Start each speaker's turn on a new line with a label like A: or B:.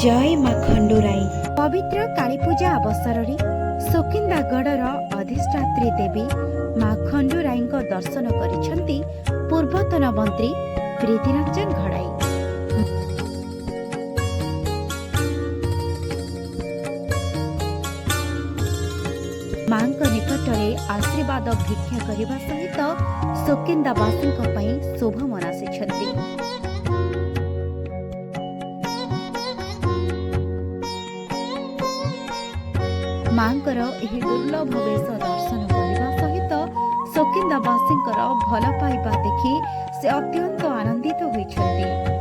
A: जय माँ खंडुराई।
B: पवित्र कालीपूजा अवसर में सुकिंदागढ़ अधिष्ठात्री देवी माँ खंडुराई दर्शन करिसेंती पूर्वतन मंत्री प्रीतिरंजन घड़ाई। माँ निकट में आशीर्वाद भिक्षा करने सहित सुकिंदावासी शुभ मनासी। मांकर एही दुर्लभ वेश दर्शन करने सहित सुकिंदावासी भल पाइबा देखि से अत्यंत आनंदित होइछन्ति।